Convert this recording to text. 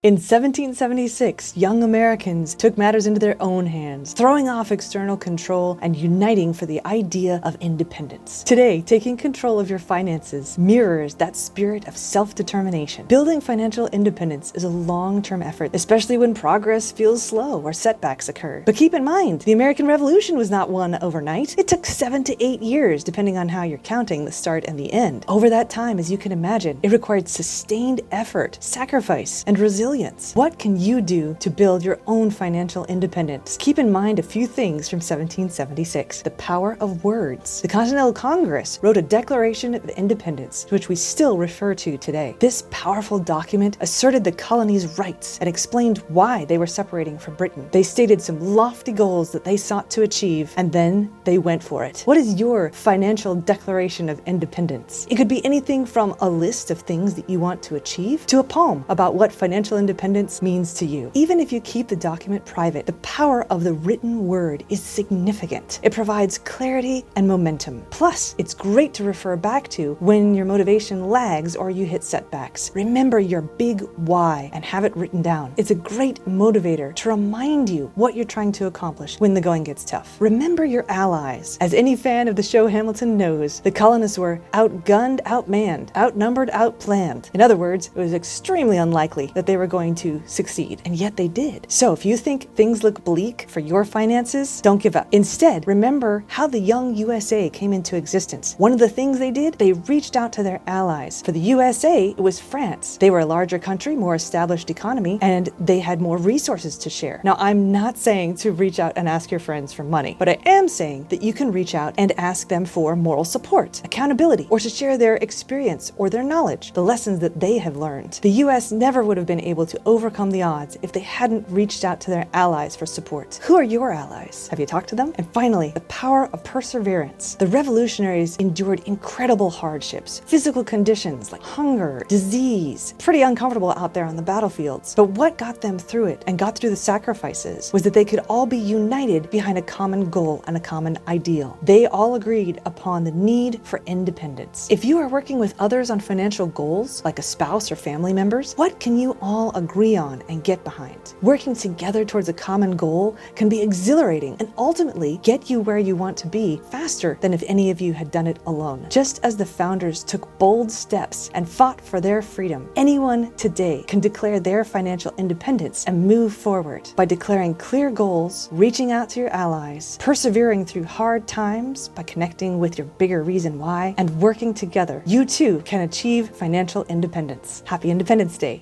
In 1776, young Americans took matters into their own hands, throwing off external control and uniting for the idea of independence. Today, taking control of your finances mirrors that spirit of self-determination. Building financial independence is a long-term effort, especially when progress feels slow or setbacks occur. But keep in mind, the American Revolution was not won overnight. It took 7 to 8 years, depending on how you're counting the start and the end. Over that time, as you can imagine, it required sustained effort, sacrifice, and resilience. What can you do to build your own financial independence? Keep in mind a few things from 1776. The power of words. The Continental Congress wrote a Declaration of Independence, which we still refer to today. This powerful document asserted the colonies' rights and explained why they were separating from Britain. They stated some lofty goals that they sought to achieve, and then they went for it. What is your financial Declaration of Independence? It could be anything from a list of things that you want to achieve to a poem about what financial independence means to you. Even if you keep the document private, the power of the written word is significant. It provides clarity and momentum. Plus, it's great to refer back to when your motivation lags or you hit setbacks. Remember your big why and have it written down. It's a great motivator to remind you what you're trying to accomplish when the going gets tough. Remember your allies. As any fan of the show Hamilton knows, the colonists were outgunned, outmanned, outnumbered, outplanned. In other words, it was extremely unlikely that they were going to succeed, and yet they did. So if you think things look bleak for your finances, don't give up. Instead, remember how the young USA came into existence. One of the things they did, they reached out to their allies. For the USA, it was France. They were a larger country, more established economy, and they had more resources to share. Now, I'm not saying to reach out and ask your friends for money, but I am saying that you can reach out and ask them for moral support, accountability, or to share their experience or their knowledge, the lessons that they have learned. The US never would have been able to overcome the odds if they hadn't reached out to their allies for support. Who are your allies? Have you talked to them? And finally, the power of perseverance. The revolutionaries endured incredible hardships, physical conditions like hunger, disease, pretty uncomfortable out there on the battlefields. But what got them through it and got through the sacrifices was that they could all be united behind a common goal and a common ideal. They all agreed upon the need for independence. If you are working with others on financial goals, like a spouse or family members, what can you all agree on and get behind? Working together towards a common goal can be exhilarating and ultimately get you where you want to be faster than if any of you had done it alone. Just as the founders took bold steps and fought for their freedom, anyone today can declare their financial independence and move forward by declaring clear goals, reaching out to your allies, persevering through hard times by connecting with your bigger reason why, and working together. You too can achieve financial independence. Happy Independence Day.